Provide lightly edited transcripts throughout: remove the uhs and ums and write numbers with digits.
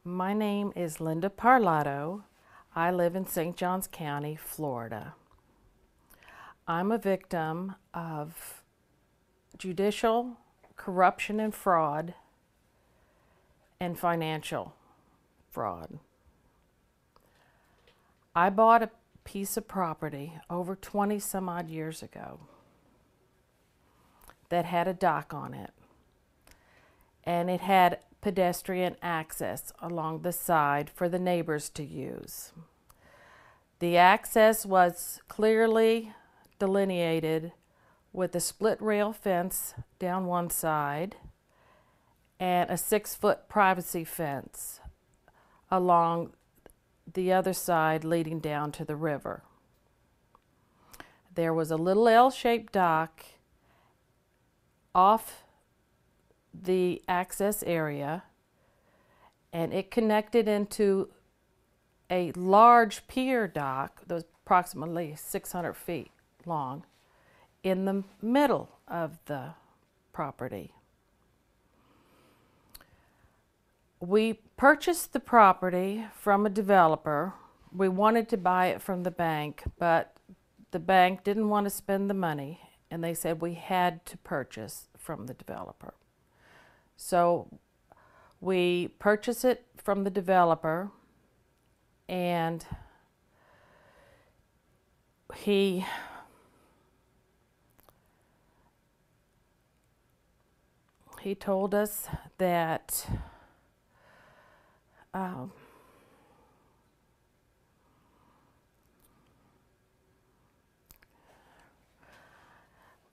My name is Linda Parlato. I live in St. Johns County, Florida. I'm a victim of judicial corruption and fraud and financial fraud. I bought a piece of property over 20 some odd years ago that had a dock on it, and it had pedestrian access along the side for the neighbors to use. The access was clearly delineated with a split rail fence down one side and a 6-foot privacy fence along the other side leading down to the river. There was a little L-shaped dock off the access area, and it connected into a large pier dock that was approximately 600 feet long in the middle of the property. We purchased the property from a developer. We wanted to buy it from the bank, but the bank didn't want to spend the money, and they said we had to purchase from the developer. So we purchased it from the developer, and he told us that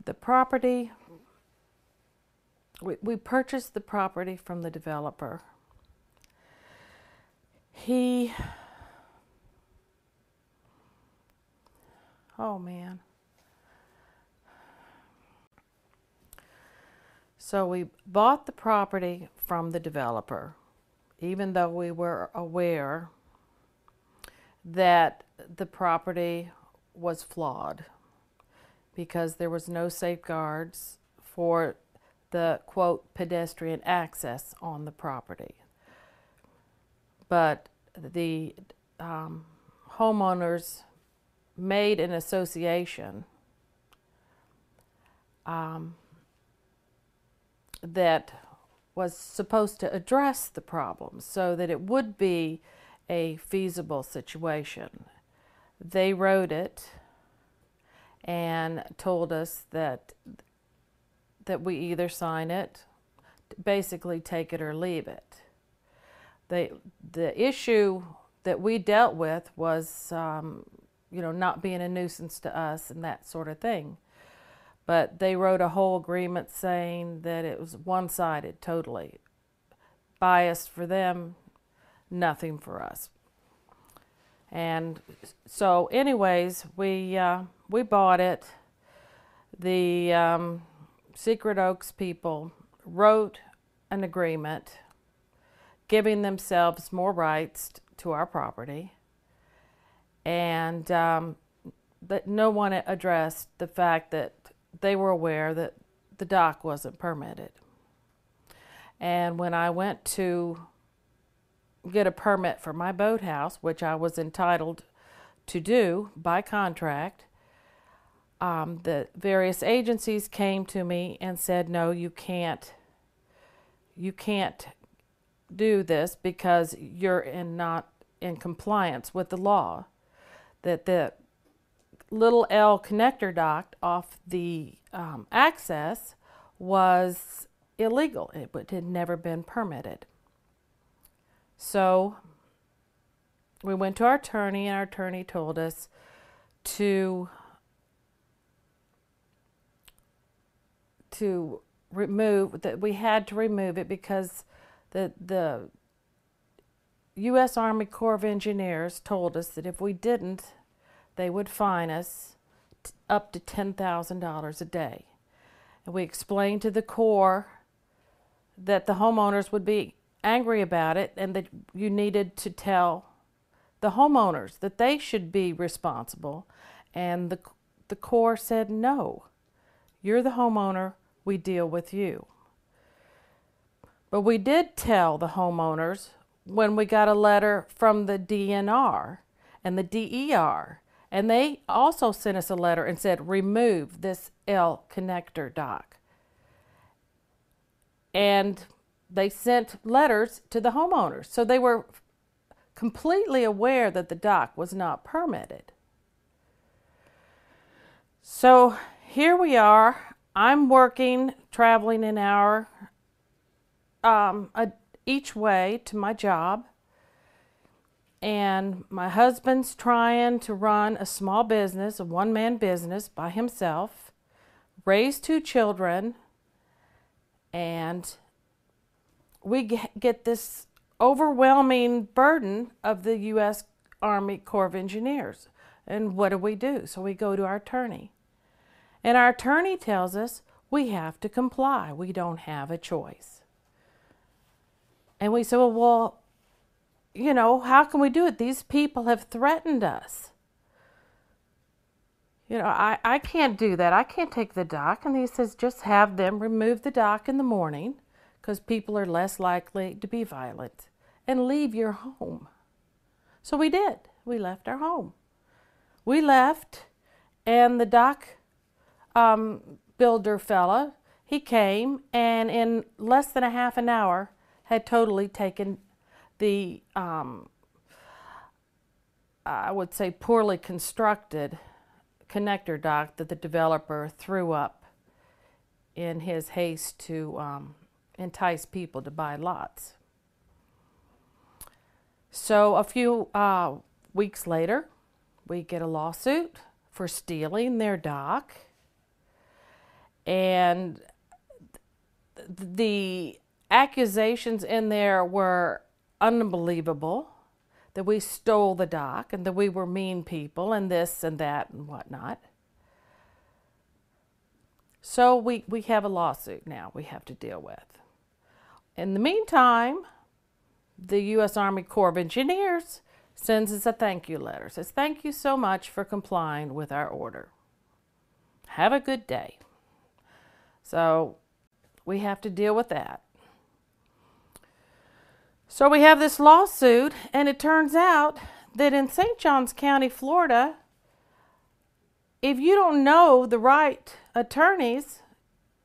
the property, we purchased the property from the developer. So we bought the property from the developer, even though we were aware that the property was flawed because there was no safeguards for the, quote, pedestrian access on the property. But the homeowners made an association that was supposed to address the problem so that it would be a feasible situation. They wrote it and told us that we either sign it, basically take it or leave it. The issue that we dealt with was, not being a nuisance to us and that sort of thing. But they wrote a whole agreement saying that it was one-sided, totally. Biased for them, nothing for us. And so anyways, we bought it. The Secret Oaks people wrote an agreement giving themselves more rights to our property, and that no one addressed the fact that they were aware that the dock wasn't permitted. And when I went to get a permit for my boathouse, which I was entitled to do by contract, the various agencies came to me and said, no, you can't do this because you're not in compliance with the law. That the little L connector dock off the access was illegal. It had never been permitted. So we went to our attorney, and our attorney told us to remove, that we had to remove it because the U.S. Army Corps of Engineers told us that if we didn't, they would fine us up to $10,000 a day. And we explained to the Corps that the homeowners would be angry about it and that you needed to tell the homeowners that they should be responsible. And the Corps said, no, you're the homeowner, we deal with you. But we did tell the homeowners when we got a letter from the DNR and the DER, and they also sent us a letter and said, remove this L connector dock. And they sent letters to the homeowners. So they were completely aware that the dock was not permitted. So here we are. I'm working, traveling an hour each way to my job. And my husband's trying to run a small business, a one-man business by himself, raise 2 children, and we get this overwhelming burden of the U.S. Army Corps of Engineers. And what do? So we go to our attorney. And our attorney tells us we have to comply. We don't have a choice. And we say, well, you know, how can we do it? These people have threatened us. You know, I can't do that. I can't take the dock. And he says, just have them remove the dock in the morning because people are less likely to be violent, and leave your home. So we did. We left our home. We left, and the dock builder fella, he came, and in less than a half an hour had totally taken the, I would say, poorly constructed connector dock that the developer threw up in his haste to entice people to buy lots. So a few weeks later, we get a lawsuit for stealing their dock, and the accusations in there were unbelievable, that we stole the dock and that we were mean people and this and that and whatnot. So we have a lawsuit now we have to deal with. In the meantime, the U.S. Army Corps of Engineers sends us a thank you letter. Says, thank you so much for complying with our order. Have a good day. So we have to deal with that. So we have this lawsuit, and it turns out that in St. Johns County, Florida, if you don't know the right attorneys,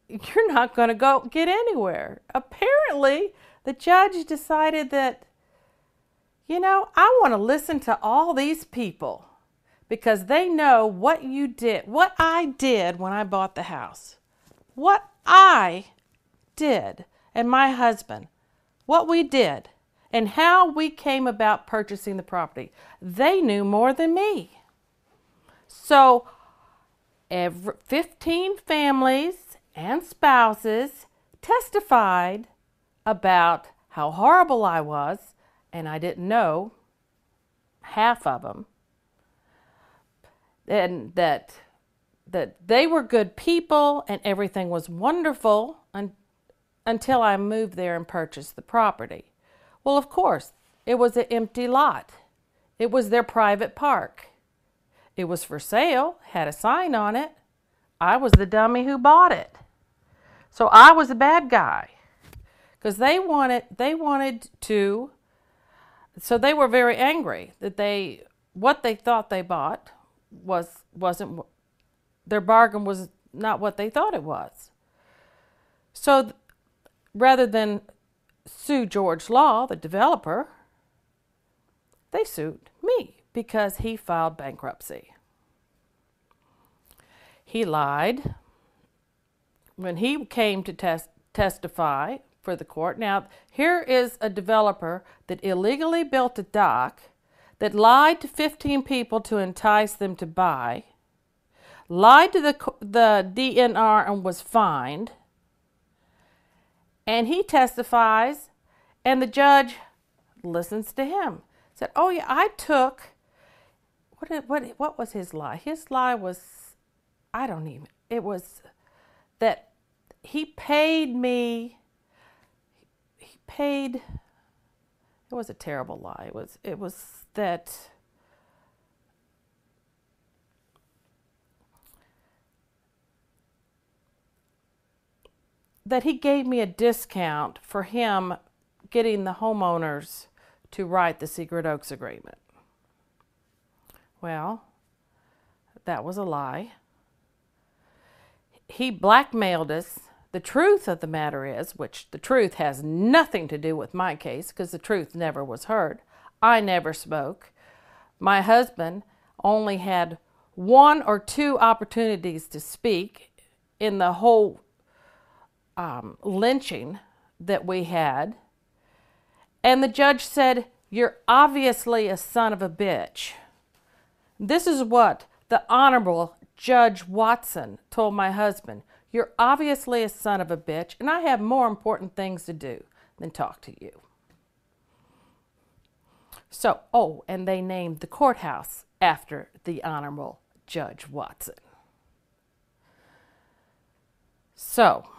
you're not going to go get anywhere. Apparently, the judge decided that, you know, I want to listen to all these people because they know what you did, what I did when I bought the house, what I did, and my husband, what we did, and how we came about purchasing the property. They knew more than me. So 15 families and spouses testified about how horrible I was, and I didn't know half of them, and that they were good people and everything was wonderful until I moved there and purchased the property. Well, of course, it was an empty lot. It was their private park. It was for sale, had a sign on it. I was the dummy who bought it. So I was a bad guy because they wanted to, so they were very angry that what they thought they bought wasn't, their bargain was not what they thought it was. So rather than sue George Law, the developer, they sued me because he filed bankruptcy. He lied when he came to testify for the court. Now, here is a developer that illegally built a dock, that lied to 15 people to entice them to buy, lied to the DNR and was fined, and he testifies, and the judge listens to him. Said, oh yeah, I took, what was his lie? His lie was, it was that he paid me, it was a terrible lie. It was that he gave me a discount for him getting the homeowners to write the Secret Oaks Agreement. Well, that was a lie. He blackmailed us. The truth of the matter is, which the truth has nothing to do with my case because the truth never was heard. I never spoke. My husband only had 1 or 2 opportunities to speak in the whole lynching that we had. And the judge said, "You're obviously a son of a bitch." This is what the Honorable Judge Watson told my husband. "You're obviously a son of a bitch, and I have more important things to do than talk to you." So, and they named the courthouse after the Honorable Judge Watson. So,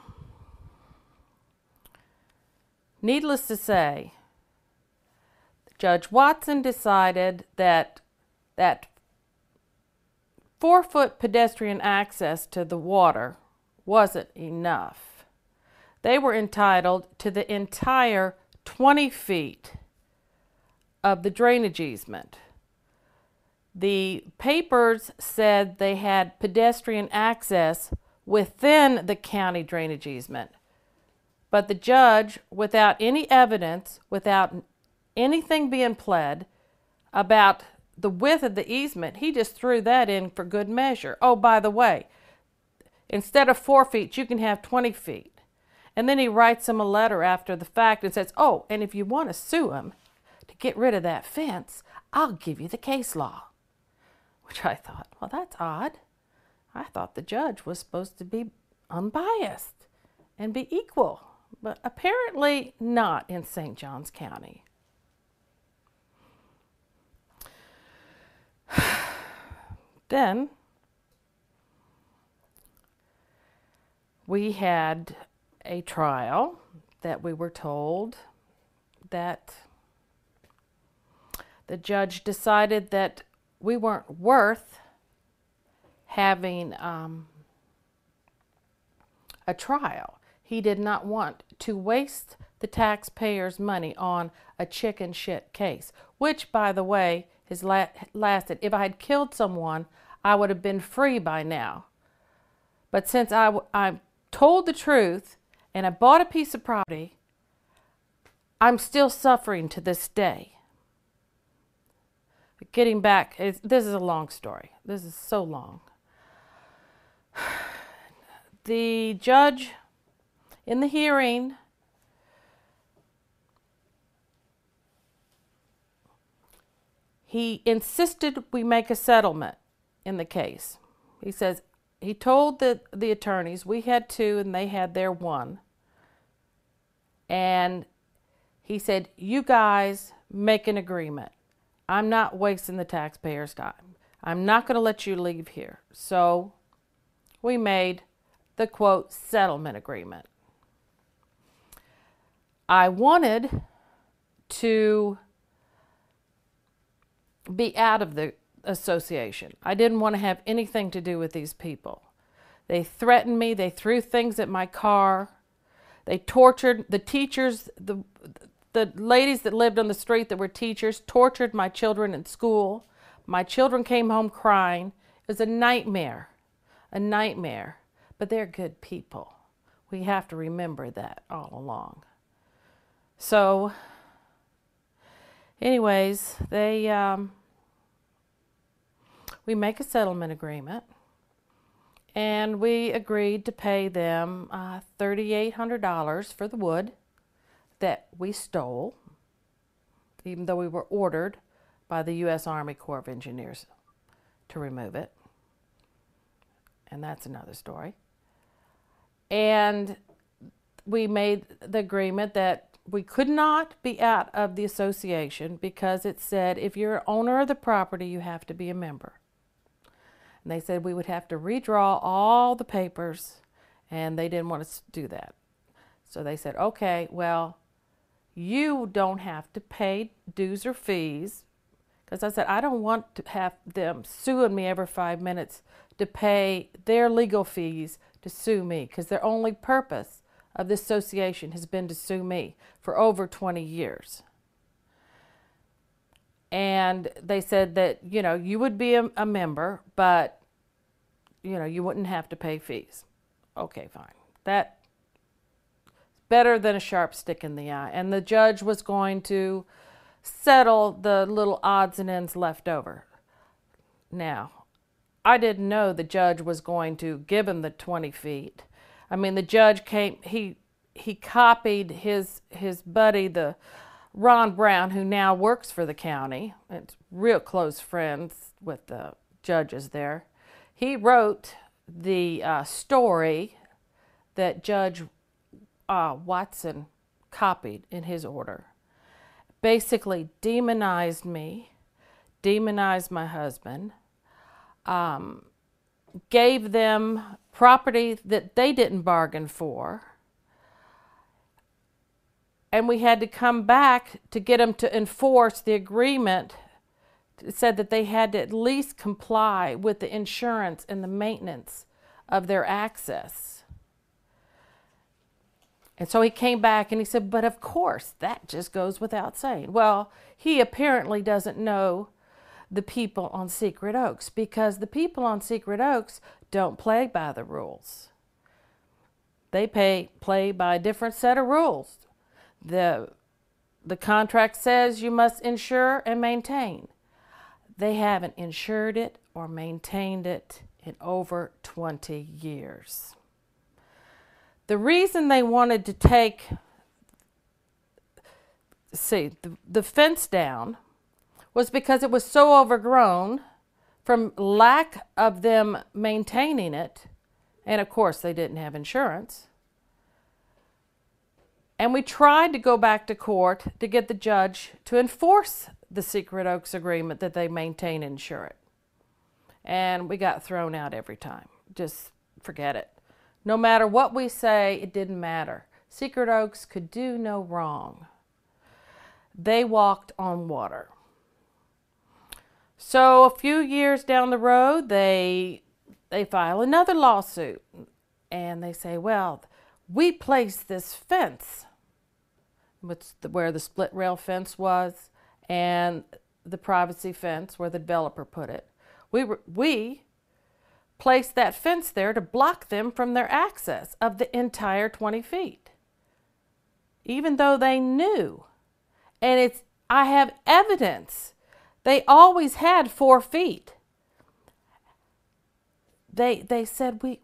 needless to say, Judge Watson decided that 4-foot pedestrian access to the water wasn't enough. They were entitled to the entire 20 feet of the drainage easement. The papers said they had pedestrian access within the county drainage easement, but the judge, without any evidence, without anything being pled about the width of the easement, he just threw that in for good measure. Oh, by the way, instead of 4 feet, you can have 20 feet. And then he writes him a letter after the fact and says, and if you want to sue him to get rid of that fence, I'll give you the case law. Which I thought, well, that's odd. I thought the judge was supposed to be unbiased and be equal, but apparently not in St. Johns County. Then we had a trial that we were told that the judge decided that we weren't worth having a trial. He did not want to waste the taxpayers' money on a chicken shit case, which, by the way, has lasted. If I had killed someone, I would have been free by now. But since I told the truth and I bought a piece of property, I'm still suffering to this day. But getting back, this is a long story. This is so long. The judge in the hearing he insisted we make a settlement in the case. He says, he told the attorneys, we had 2 and they had their 1. And he said, you guys make an agreement. I'm not wasting the taxpayers' time. I'm not going to let you leave here. So we made the, quote, settlement agreement. I wanted to be out of the association. I didn't want to have anything to do with these people. They threatened me. They threw things at my car. They tortured the teachers. The ladies that lived on the street that were teachers tortured my children in school. My children came home crying. It was a nightmare. A nightmare. But they're good people. We have to remember that all along. So, anyways, we make a settlement agreement, and we agreed to pay them $3,800 for the wood that we stole, even though we were ordered by the U.S. Army Corps of Engineers to remove it. And that's another story. And we made the agreement that we could not be out of the association because it said if you're an owner of the property, you have to be a member. And they said we would have to redraw all the papers, and they didn't want us to do that. So they said, okay, well, you don't have to pay dues or fees. Because I said, I don't want to have them suing me every 5 minutes to pay their legal fees to sue me, because their only purpose of this association has been to sue me for over 20 years. And they said that, you would be a member, but, you wouldn't have to pay fees. Okay, fine. That's better than a sharp stick in the eye. And the judge was going to settle the little odds and ends left over. Now, I didn't know the judge was going to give him the 20 feet. I mean, the judge came, he copied his buddy, the Ron Brown, who now works for the county. It's real close friends with the judges there. He wrote the story that Judge Watson copied in his order. Basically demonized me, demonized my husband, gave them property that they didn't bargain for, and we had to come back to get them to enforce the agreement. It said that they had to at least comply with the insurance and the maintenance of their access. And so he came back and he said, but of course, that just goes without saying. Well, he apparently doesn't know the people on Secret Oaks, because the people on Secret Oaks don't play by the rules. They play by a different set of rules. The contract says you must insure and maintain. They haven't insured it or maintained it in over 20 years. The reason they wanted to take the fence down was because it was so overgrown from lack of them maintaining it. And of course, they didn't have insurance. And we tried to go back to court to get the judge to enforce the Secret Oaks agreement that they maintain and insure it. And we got thrown out every time. Just forget it. No matter what we say, it didn't matter. Secret Oaks could do no wrong. They walked on water. So a few years down the road, they file another lawsuit. And they say, well, we placed this fence, where the split rail fence was, and the privacy fence where the developer put it. We placed that fence there to block them from their access of the entire 20 feet. Even though they knew. And I have evidence. They always had 4 feet. They said, we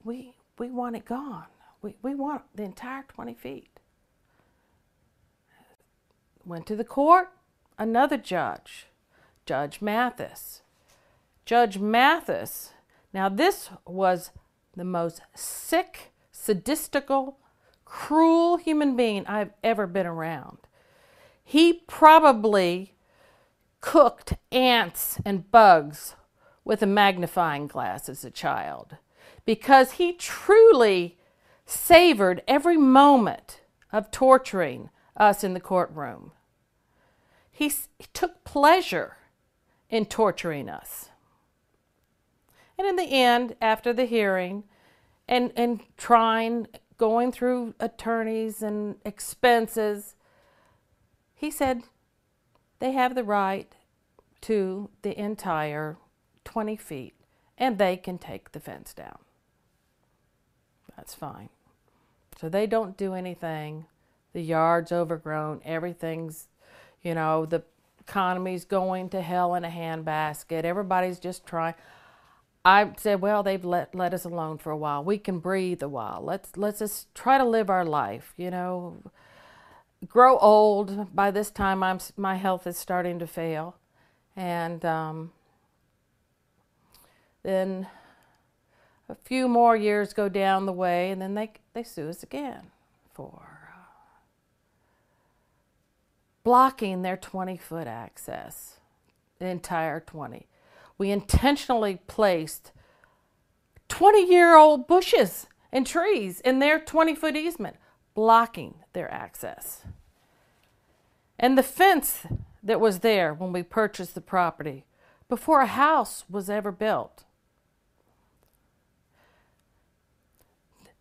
want it gone. We want the entire 20 feet. Went to the court, another judge, Judge Mathis. Judge Mathis, now this was the most sick, sadistical, cruel human being I've ever been around. He probably cooked ants and bugs with a magnifying glass as a child, because he truly savored every moment of torturing us in the courtroom. He took pleasure in torturing us. And in the end, after the hearing and going through attorneys and expenses, he said they have the right to the entire 20 feet and they can take the fence down. That's fine. So they don't do anything. The yard's overgrown. Everything's, the economy's going to hell in a handbasket. Everybody's just trying. I said, well, they've let us alone for a while. We can breathe a while. Let's just try to live our life, Grow old. By this time, my health is starting to fail. And then a few more years go down the way, and then they sue us again for blocking their 20-foot access, the entire 20. We intentionally placed 20-year-old bushes and trees in their 20-foot easement, blocking their access. And the fence that was there when we purchased the property, before a house was ever built,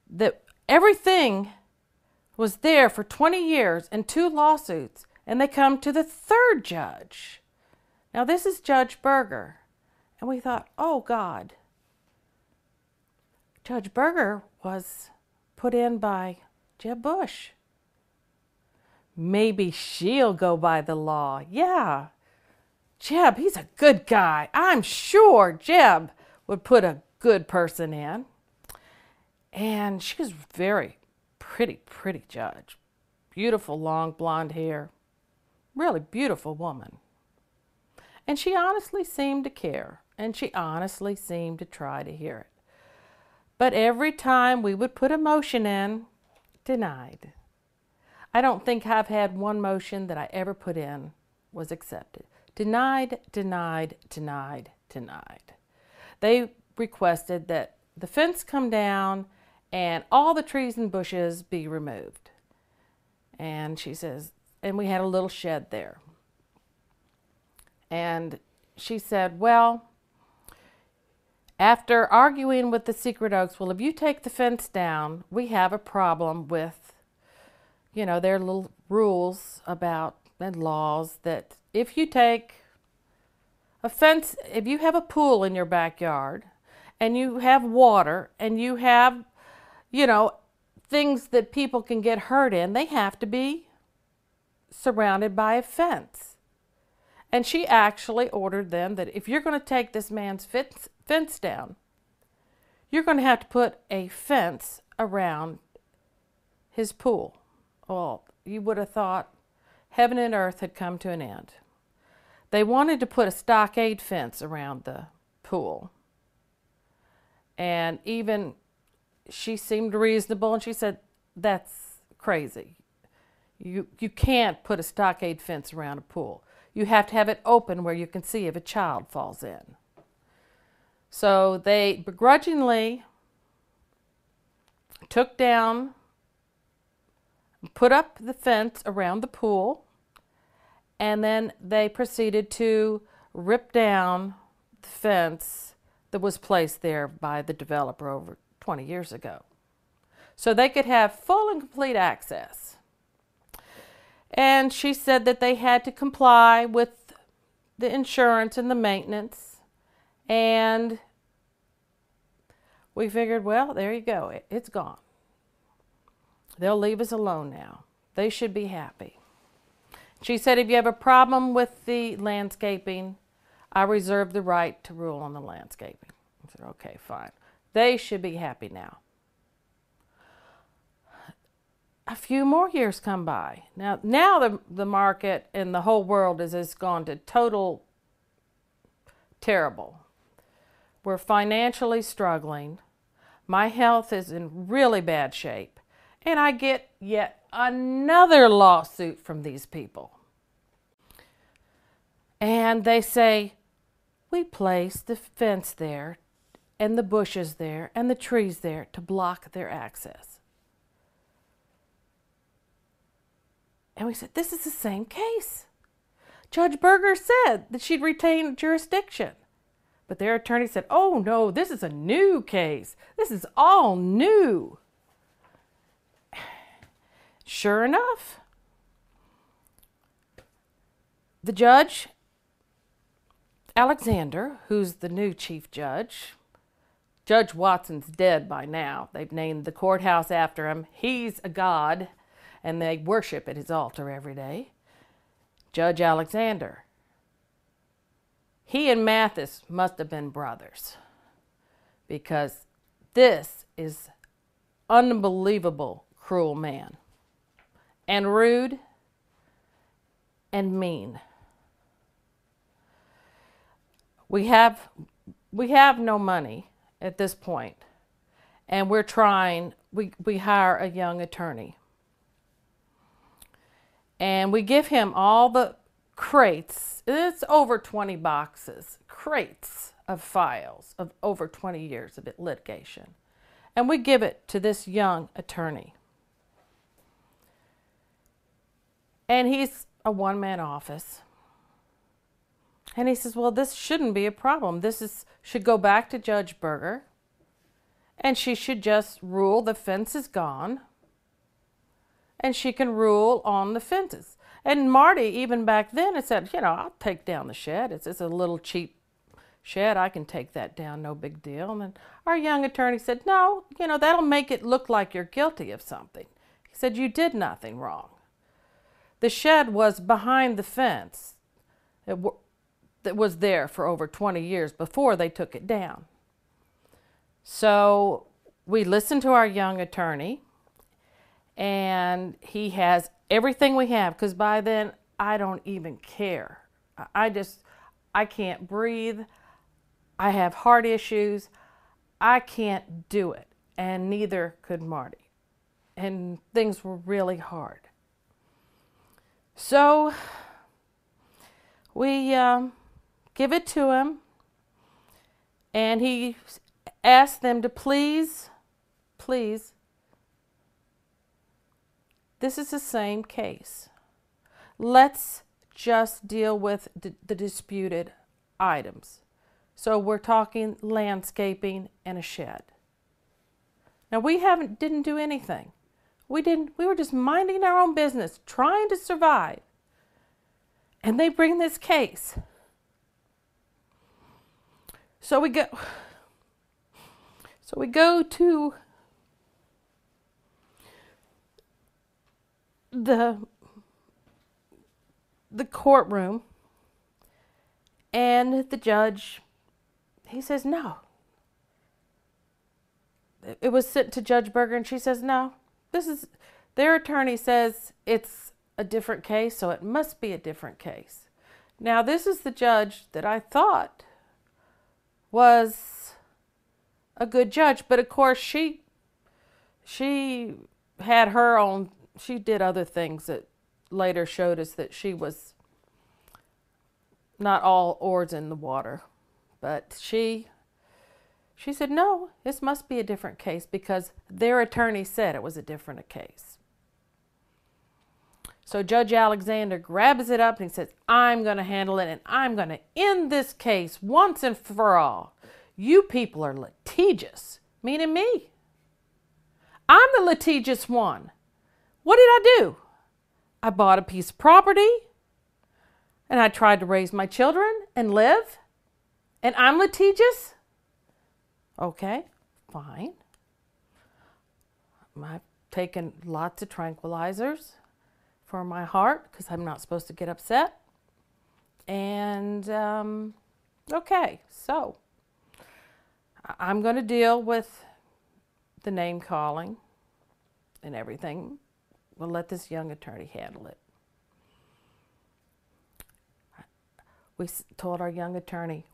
that everything was there for 20 years and 2 lawsuits, and they come to the 3rd judge Now this is Judge Berger. And we thought, oh God, Judge Berger was put in by Jeb Bush. Maybe she'll go by the law. Yeah, Jeb, he's a good guy. I'm sure Jeb would put a good person in. And she was very pretty judge. Beautiful long blonde hair. Really beautiful woman. And she honestly seemed to care. And she honestly seemed to try to hear it. But every time we would put a motion in, denied. I don't think I've had one motion that I ever put in was accepted. Denied, denied, denied, denied. They requested that the fence come down and all the trees and bushes be removed. And she says, and we had a little shed there. And she said, well, after arguing with the Secret Oaks, well, if you take the fence down, we have a problem with, you know, their little rules about and laws that if you take a fence, if you have a pool in your backyard and you have water and you have, you know, things that people can get hurt in, they have to be surrounded by a fence. And she actually ordered them that if you're going to take this man's fence down, you're going to have to put a fence around his pool. Well, you would have thought heaven and earth had come to an end. They wanted to put a stockade fence around the pool. And even she seemed reasonable, and she said, that's crazy. You can't put a stockade fence around a pool. You have to have it open where you can see if a child falls in. So they begrudgingly took down, put up the fence around the pool, and then they proceeded to rip down the fence that was placed there by the developer over 20 years ago, so they could have full and complete access. And she said that they had to comply with the insurance and the maintenance. And we figured, well, there you go. It's gone. They'll leave us alone now. They should be happy. She said, if you have a problem with the landscaping, I reserve the right to rule on the landscaping. I said, okay, fine. They should be happy now. A few more years come by. Now the market and the whole world has gone to total terrible. We're financially struggling. My health is in really bad shape. And I get yet another lawsuit from these people. And they say, we placed the fence there and the bushes there and the trees there to block their access. And we said, this is the same case. Judge Berger said that she'd retain jurisdiction. But their attorney said, oh no, this is a new case. This is all new. Sure enough, the judge, Alexander, who's the new chief judge, Judge Watson's dead by now. They've named the courthouse after him. He's a god, and they worship at his altar every day. Judge Alexander. He and Mathis must have been brothers, because this is unbelievable cruel man, and rude and mean. We have no money at this point, and we're trying, we hire a young attorney. And we give him all the crates, it's over 20 boxes, crates of files of over 20 years of litigation. And we give it to this young attorney. And he's a one-man office. And he says, well, this shouldn't be a problem. Should go back to Judge Berger. And she should just rule the fence is gone. And she can rule on the fences. And Marty, even back then, had said, I'll take down the shed. It's a little cheap shed. I can take that down, no big deal. And then our young attorney said, no, that'll make it look like you're guilty of something. He said, you did nothing wrong. The shed was behind the fence. That was there for over 20 years before they took it down. So we listened to our young attorney, and he has everything we have, because by then I don't even care. I can't breathe. I have heart issues. I can't do it, and neither could Marty. And things were really hard. So we give it to him, and he asked them to please, this is the same case. Let's just deal with the disputed items. So we're talking landscaping and a shed. Now we didn't do anything. We were just minding our own business, trying to survive. And they bring this case. So we go to the courtroom, and the judge, he says no. It was sent to Judge Berger, and she says no. Their attorney says it's a different case, so it must be a different case. Now, this is the judge that I thought was a good judge, but of course she had her own, she did other things that later showed us that she was not all oars in the water. But she said, no, this must be a different case, because their attorney said it was a different case. So Judge Alexander grabs it up and he says, I'm going to handle it, and I'm going to end this case once and for all. You people are litigious, meaning me. I'm the litigious one. What did I do? I bought a piece of property, and I tried to raise my children and live, and I'm litigious? Okay, fine. I've taken lots of tranquilizers for my heart, because I'm not supposed to get upset. And, okay, so I'm going to deal with the name calling and everything. We'll let this young attorney handle it. We told our young attorney,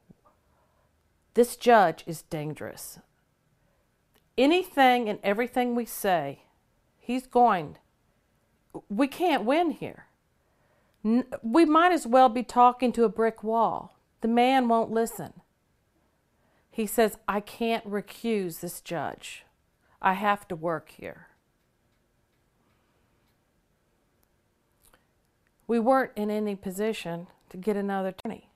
this judge is dangerous. Anything and everything we say, we can't win here. We might as well be talking to a brick wall. The man won't listen. He says, I can't recuse this judge. I have to work here. We weren't in any position to get another attorney.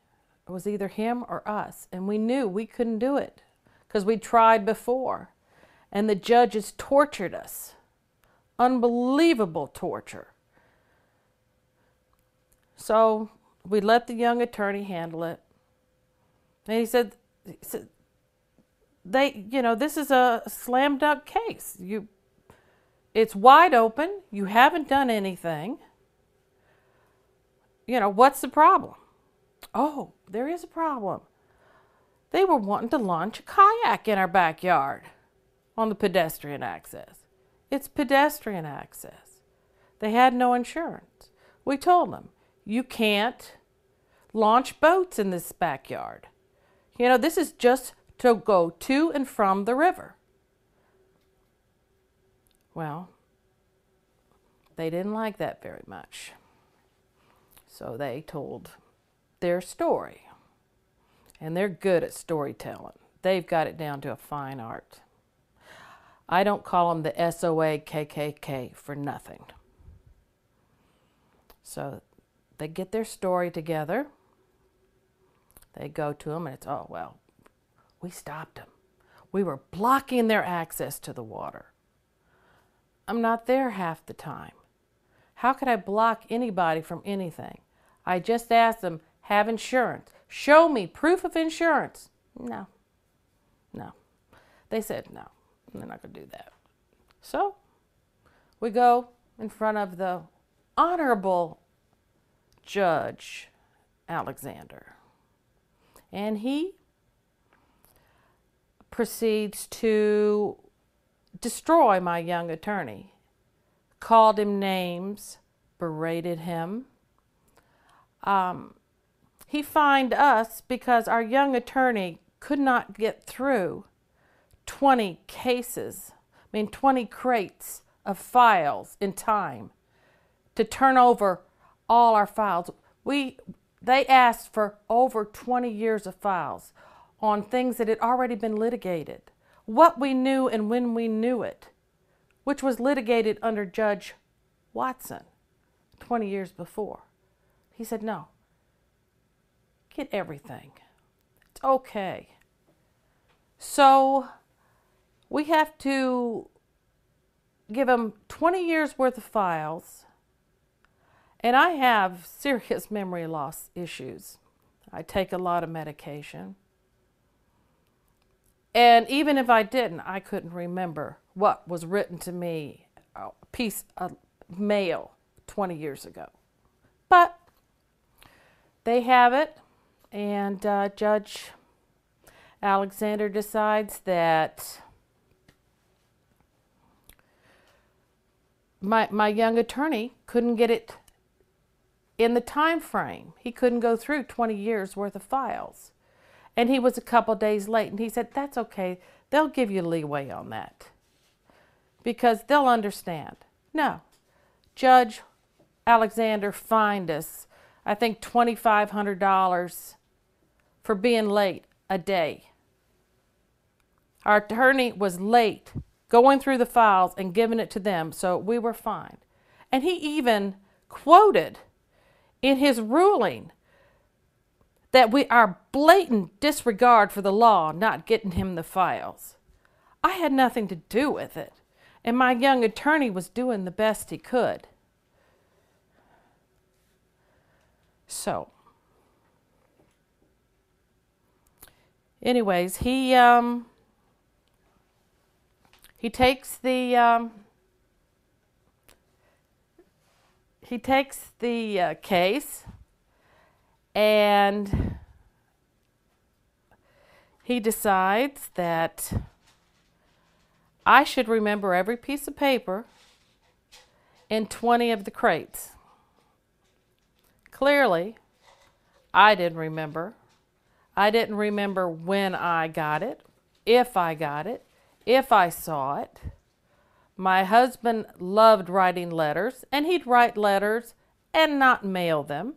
It was either him or us, and we knew we couldn't do it because we tried before, and the judges tortured us. Unbelievable torture. So we let the young attorney handle it, and he said this is a slam dunk case. It's wide open. You haven't done anything. What's the problem? Oh, there is a problem. They were wanting to launch a kayak in our backyard on the pedestrian access. It's pedestrian access. They had no insurance. We told them, you can't launch boats in this backyard. This is just to go to and from the river. Well, they didn't like that very much. So they told their story. And they're good at storytelling. They've got it down to a fine art. I don't call them the SOA KKK for nothing. So they get their story together. They go to them and it's, oh, well, we stopped them. We were blocking their access to the water. I'm not there half the time. How could I block anybody from anything? I just asked them, have insurance. Show me proof of insurance. No. They said no, they're not going to do that. So we go in front of the Honorable Judge Alexander. And he proceeds to destroy my young attorney. Called him names, berated him. He fined us because our young attorney could not get through 20 cases, 20 crates of files in time to turn over all our files. They asked for over 20 years of files on things that had already been litigated. What we knew and when we knew it, which was litigated under Judge Watson 20 years before. He said, no, get everything. It's okay. So we have to give him 20 years worth of files. And I have serious memory loss issues. I take a lot of medication. And even if I didn't, I couldn't remember what was written to me, a piece of mail 20 years ago. But they have it, and Judge Alexander decides that my young attorney couldn't get it in the time frame. He couldn't go through 20 years worth of files. And he was a couple days late, and he said, that's okay. They'll give you leeway on that because they'll understand. No. Judge Alexander fined us, I think, $2,500 for being late a day. Our attorney was late going through the files and giving it to them, so we were fined. And he even quoted in his ruling that our blatant disregard for the law not getting him the files. I had nothing to do with it, and my young attorney was doing the best he could. So, anyways, he takes the case, and he decides that I should remember every piece of paper in 20 of the crates. Clearly, I didn't remember. I didn't remember when I got it, if I got it, if I saw it. My husband loved writing letters, and he'd write letters and not mail them.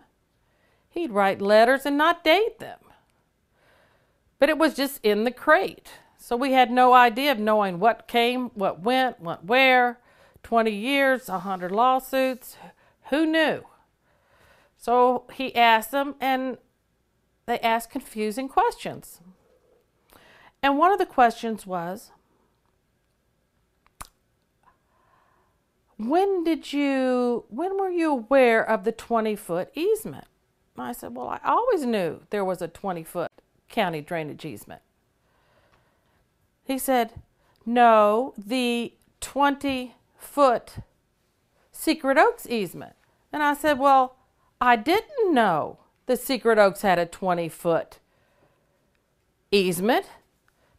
He'd write letters and not date them. But it was just in the crate. So we had no idea of knowing what came, what went where. 20 years, 100 lawsuits. Who knew? So he asked them, and they asked confusing questions. And one of the questions was, when were you aware of the 20-foot easement? And I said, well, I always knew there was a 20-foot county drainage easement. He said, no, the 20-foot Secret Oaks easement. And I said, well, I didn't know the Secret Oaks had a 20-foot easement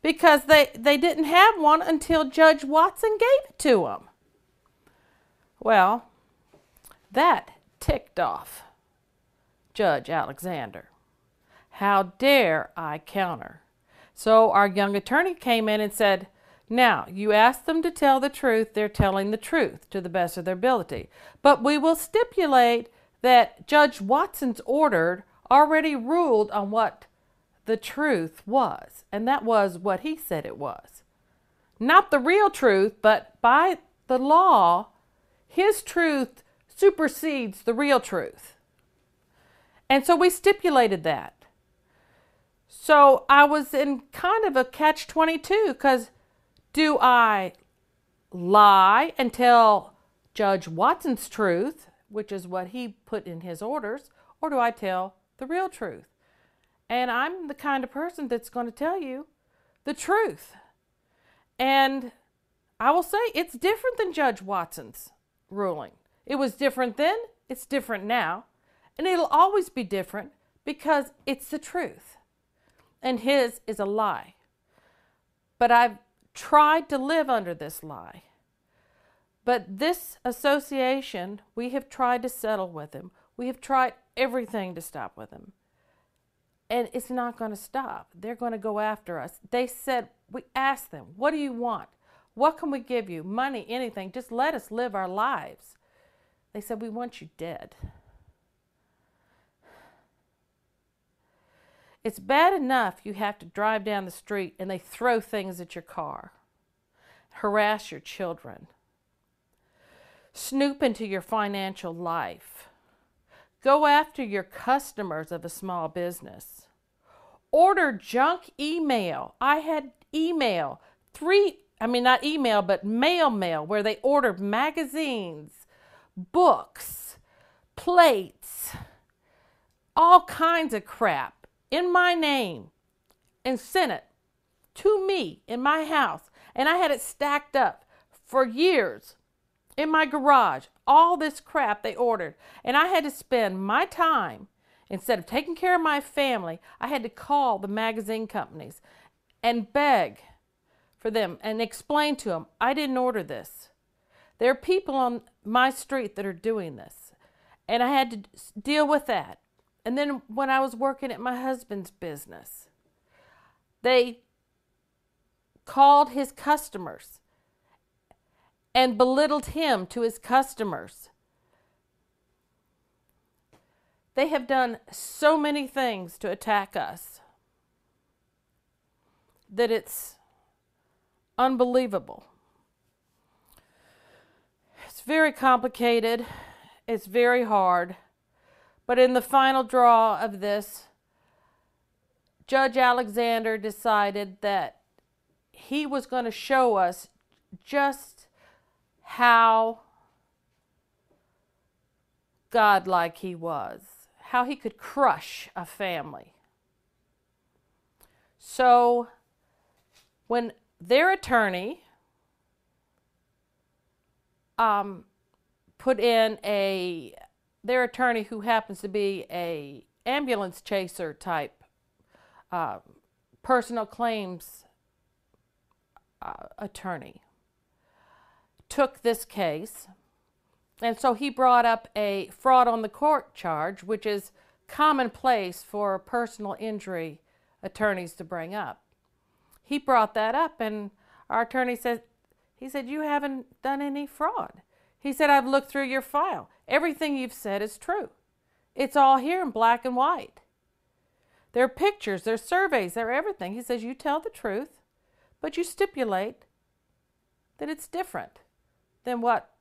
because they didn't have one until Judge Watson gave it to them. Well, that ticked off Judge Alexander. How dare I counter? So our young attorney came in and said, now, you asked them to tell the truth. They're telling the truth to the best of their ability. But we will stipulate that Judge Watson's order already ruled on what the truth was. And that was what he said it was. Not the real truth, but by the law, his truth supersedes the real truth. And so we stipulated that. So I was in kind of a catch-22 because do I lie and tell Judge Watson's truth which is what he put in his orders, or do I tell the real truth? And I'm the kind of person that's going to tell you the truth. And I will say it's different than Judge Watson's ruling. It was different then, it's different now, and it'll always be different because it's the truth. And his is a lie. But I've tried to live under this lie. But this association, we have tried to settle with him. We have tried everything to stop with him. And it's not going to stop. They're going to go after us. They said, we asked them, what do you want? What can we give you? Money, anything. Just let us live our lives. They said, we want you dead. It's bad enough you have to drive down the street and they throw things at your car, harass your children, snoop into your financial life, go after your customers of a small business, order junk email. I had email, not email, but mail, where they ordered magazines, books, plates, all kinds of crap in my name and sent it to me in my house. And I had it stacked up for years in my garage. All this crap they ordered. And I had to spend my time, instead of taking care of my family, I had to call the magazine companies and beg for them and explain to them, I didn't order this. There are people on my street that are doing this. And I had to deal with that. And then when I was working at my husband's business, they called his customers and belittled him to his customers. They have done so many things to attack us that it's unbelievable. It's very complicated. It's very hard. But in the final draw of this, Judge Alexander decided that he was going to show us just how godlike he was, how he could crush a family. So when their attorney put in their attorney, who happens to be a ambulance chaser type personal claims attorney, took this case, and so he brought up a fraud on the court charge, which is commonplace for personal injury attorneys to bring up. He brought that up, and our attorney said, you haven't done any fraud. He said, I've looked through your file. Everything you've said is true. It's all here in black and white. There are pictures, there are surveys, there are everything. He says, you tell the truth, but you stipulate that it's different than what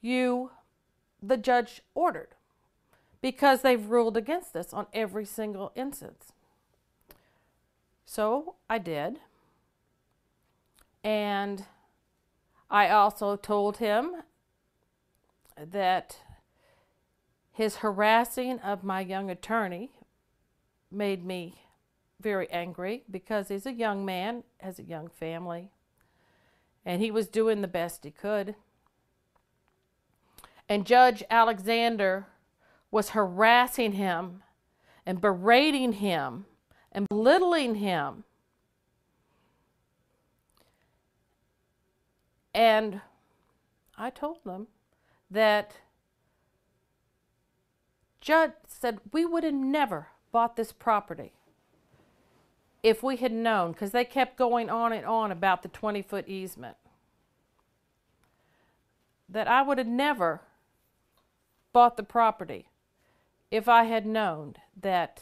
the judge ordered, because they've ruled against us on every single instance. So I did. And I also told him that his harassing of my young attorney made me very angry, because he's a young man, has a young family, and he was doing the best he could. And Judge Alexander was harassing him and berating him and belittling him. And I told them that Judge said we would have never bought this property if we had known, because they kept going on and on about the 20-foot easement, that I would have never bought the property if I had known that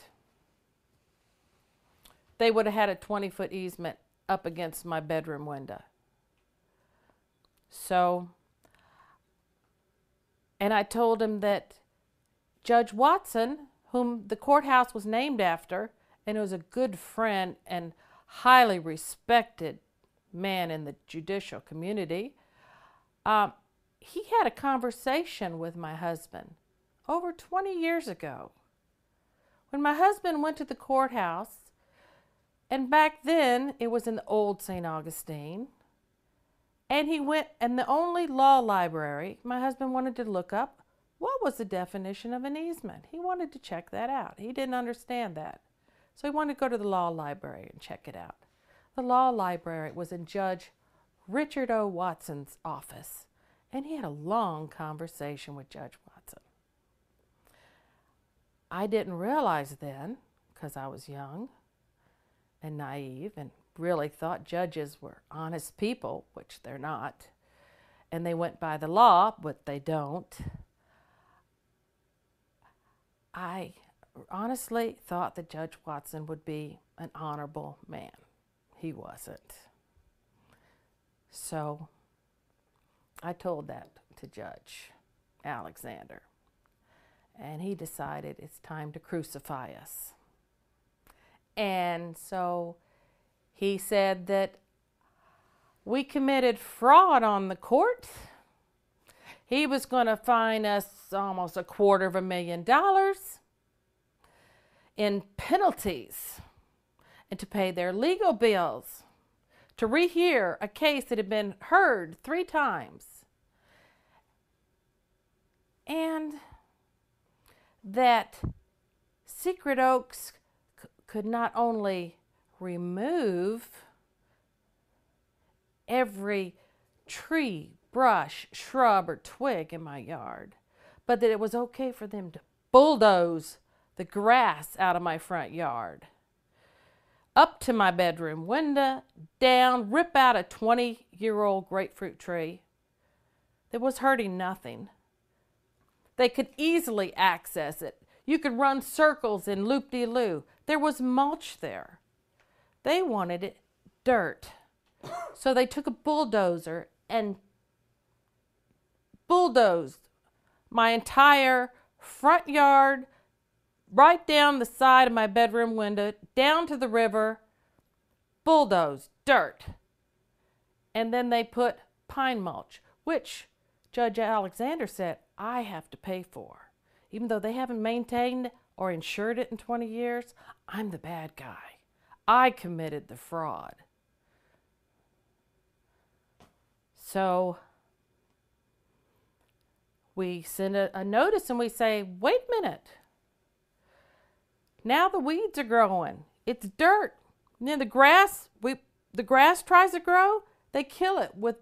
they would have had a 20-foot easement up against my bedroom window. So, and I told him that Judge Watson, whom the courthouse was named after, and was a good friend and highly respected man in the judicial community, he had a conversation with my husband over 20 years ago. When my husband went to the courthouse, and back then it was in the old St. Augustine, and he went, and the only law library, my husband wanted to look up what was the definition of an easement. He wanted to check that out. He didn't understand that. So he wanted to go to the law library and check it out. The law library was in Judge Richard O. Watson's office, and he had a long conversation with Judge Watson. I didn't realize then, because I was young and naive and really thought judges were honest people, which they're not, and they went by the law, but they don't. I honestly thought that Judge Watson would be an honorable man. He wasn't. So I told that to Judge Alexander, and he decided it's time to crucify us. And so he said that we committed fraud on the court. He was going to fine us almost $250,000 in penalties and to pay their legal bills, to rehear a case that had been heard 3 times. And that Secret Oaks could not only remove every tree, brush, shrub, or twig in my yard, but that it was okay for them to bulldoze the grass out of my front yard, up to my bedroom window, down, rip out a 20-year-old grapefruit tree that was hurting nothing. They could easily access it. You could run circles in loop-de-loo. There was mulch there. They wanted it dirt. So they took a bulldozer and bulldozed my entire front yard, right down the side of my bedroom window, down to the river, bulldozed dirt. And then they put pine mulch, which Judge Alexander said I have to pay for. Even though they haven't maintained or insured it in 20 years, I'm the bad guy. I committed the fraud. So we send a notice and we say, wait a minute. Now the weeds are growing. It's dirt. And then the grass tries to grow, they kill it with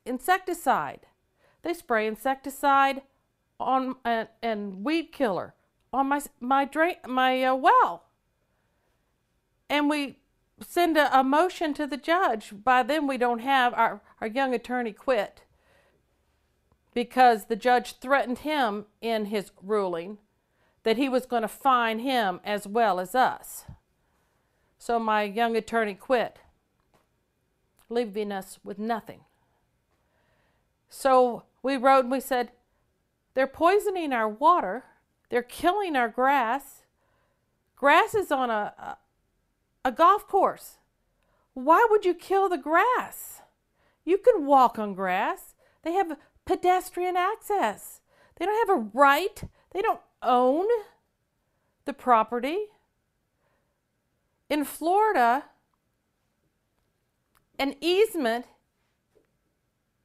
insecticide. They spray insecticide on and weed killer on my well. And we send a motion to the judge. By then we don't have, our young attorney quit because the judge threatened him in his ruling that he was going to fine him as well as us. So my young attorney quit, leaving us with nothing. So we wrote and we said, they're poisoning our water. They're killing our grass. Grass is on a golf course. Why would you kill the grass? You can walk on grass. They have pedestrian access. They don't have a right. They don't own the property. In Florida, an easement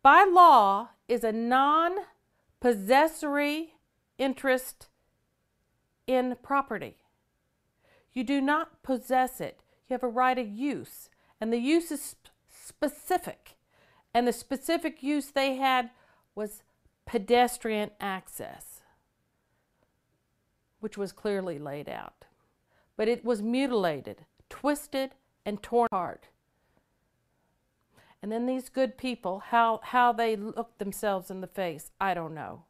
by law is a non-possessory interest in property. You do not possess it. You have a right of use, and the use is specific. And the specific use they had was pedestrian access, which was clearly laid out. But it was mutilated, twisted, and torn apart. And then these good people, how they looked themselves in the face, I don't know.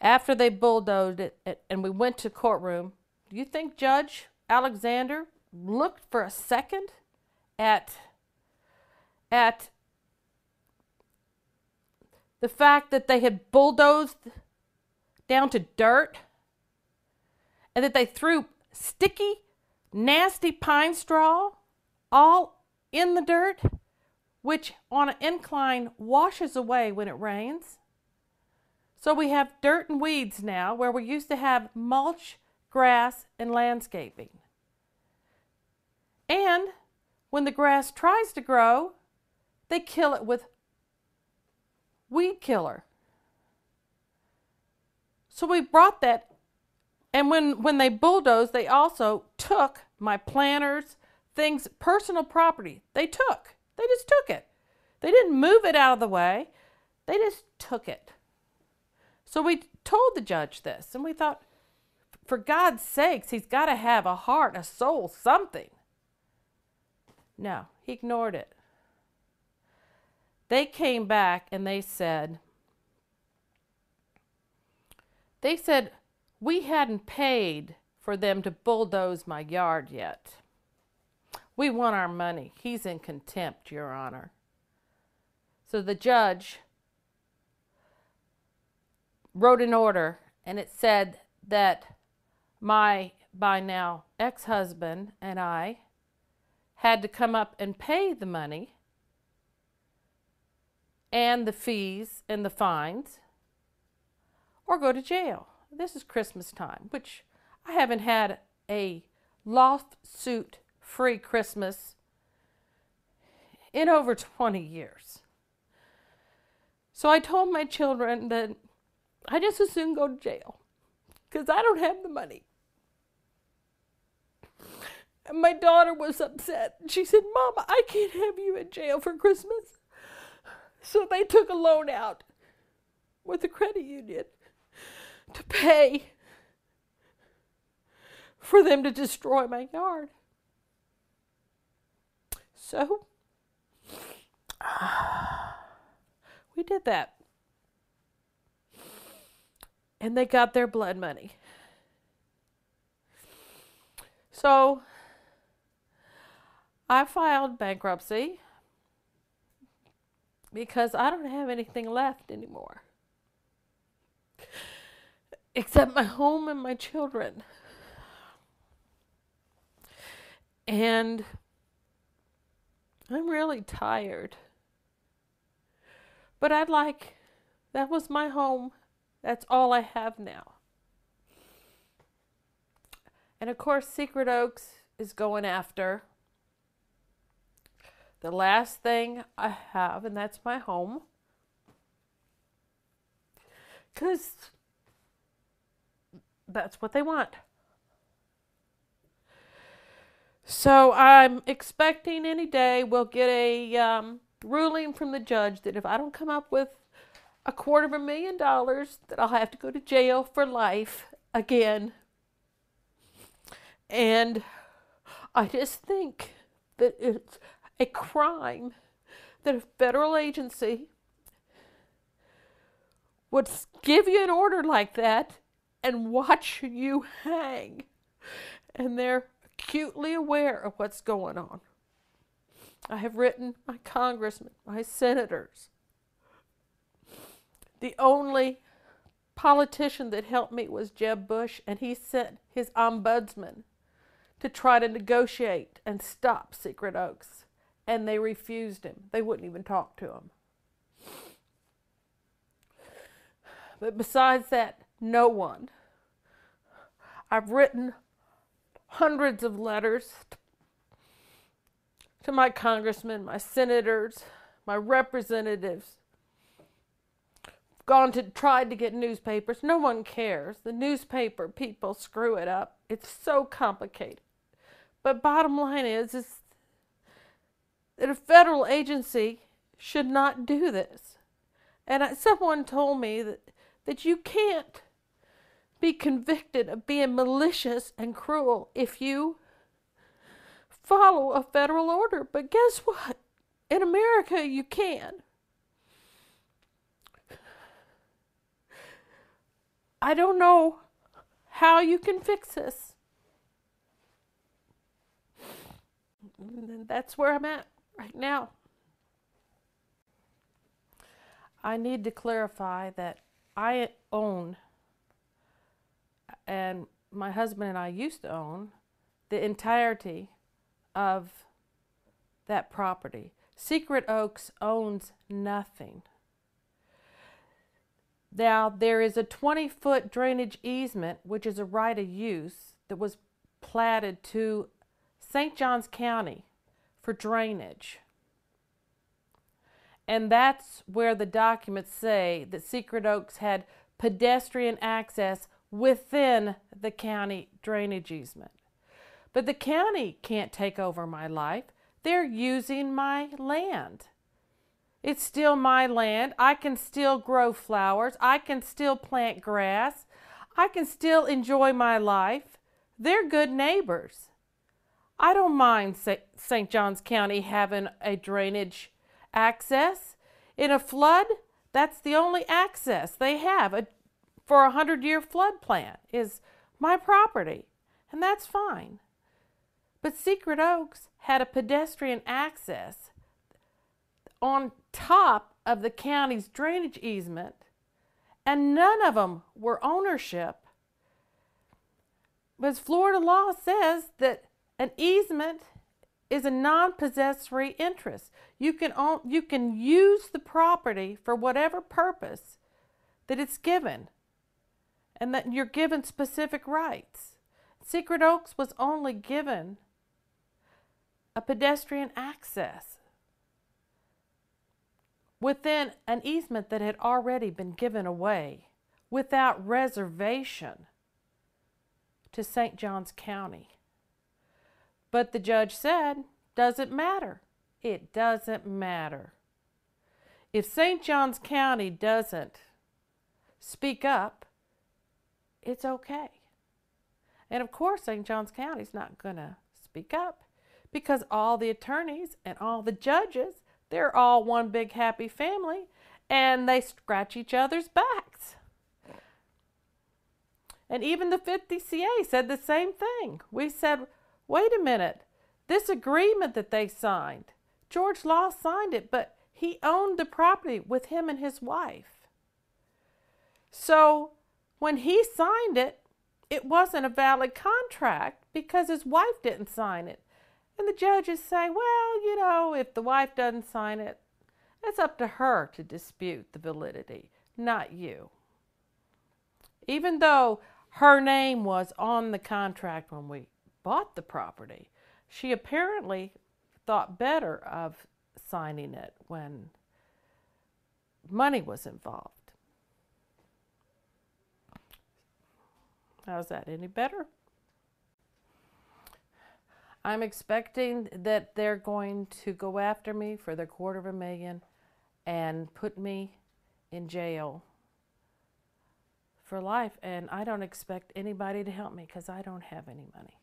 After they bulldozed it and we went to courtroom, do you think Judge Alexander looked for a second at the fact that they had bulldozed down to dirt and that they threw sticky, nasty pine straw all in the dirt? which on an incline washes away when it rains. So we have dirt and weeds now where we used to have mulch, grass, and landscaping. And when the grass tries to grow, they kill it with weed killer. So we brought that, and when they bulldozed, they also took my planters, things, personal property. They just took it. They didn't move it out of the way. They just took it. So we told the judge this, and we thought, for God's sakes, he's got to have a heart, a soul, something. No, he ignored it. They came back and they said, we hadn't paid for them to bulldoze my yard yet. We want our money. He's in contempt, Your Honor. So the judge wrote an order, and it said that my, by now, ex-husband and I had to come up and pay the money and the fees and the fines, or go to jail. This is Christmas time, which I haven't had a lawsuit-free Christmas in over 20 years. So I told my children that I just as soon go to jail because I don't have the money. And my daughter was upset. She said, Mama, I can't have you in jail for Christmas. So they took a loan out with the credit union to pay for them to destroy my yard. So we did that. And they got their blood money. So I filed bankruptcy because I don't have anything left anymore. Except my home and my children. And I'm really tired. But that was my home. That's all I have now. And of course, Secret Oaks is going after the last thing I have, and that's my home. Because that's what they want. So I'm expecting any day we'll get a ruling from the judge that if I don't come up with $250,000, that I'll have to go to jail for life again. And I just think that it's a crime that a federal agency would give you an order like that and watch you hang. And they're acutely aware of what's going on. I have written my congressmen, my senators. The only politician that helped me was Jeb Bush, and he sent his ombudsman to try to negotiate and stop Secret Oaks. And they refused him. They wouldn't even talk to him. But besides that, no one. I've written hundreds of letters to my congressmen, my senators, my representatives. Tried to get newspapers. No one cares. The newspaper people screw it up. It's so complicated. But bottom line is that a federal agency should not do this. And someone told me that you can't be convicted of being malicious and cruel if you follow a federal order. But guess what? In America, you can. I don't know how you can fix this. And that's where I'm at right now. I need to clarify that I own, and my husband and I used to own, the entirety of that property. Secret Oaks owns nothing. Now, there is a 20-foot drainage easement, which is a right of use, that was platted to St. Johns County for drainage. And that's where the documents say that Secret Oaks had pedestrian access within the county drainage easement. But the county can't take over my life. They're using my land. It's still my land. I can still grow flowers. I can still plant grass. I can still enjoy my life. They're good neighbors. I don't mind St. Johns County having a drainage access. In a flood, that's the only access they have for a 100-year flood plan is my property, and that's fine. But Secret Oaks had a pedestrian access on top of the county's drainage easement, and none of them were ownership. But Florida law says that an easement is a non-possessory interest. You can use the property for whatever purpose that it's given, and that you're given specific rights. Secret Oaks was only given a pedestrian access within an easement that had already been given away without reservation to St. Johns County. But the judge said, doesn't matter. It doesn't matter. If St. Johns County doesn't speak up, it's okay. And of course, St. Johns County's not going to speak up because all the attorneys and all the judges, they're all one big happy family, and they scratch each other's backs. And even the 50CA said the same thing. We said, wait a minute, this agreement that they signed, George Law signed it, but he owned the property with him and his wife. So when he signed it, it wasn't a valid contract because his wife didn't sign it. And the judges say, well, if the wife doesn't sign it, it's up to her to dispute the validity, not you. Even though her name was on the contract when we bought the property, she apparently thought better of signing it when money was involved. How's that? Any better? I'm expecting that they're going to go after me for their $250,000 and put me in jail for life. And I don't expect anybody to help me because I don't have any money.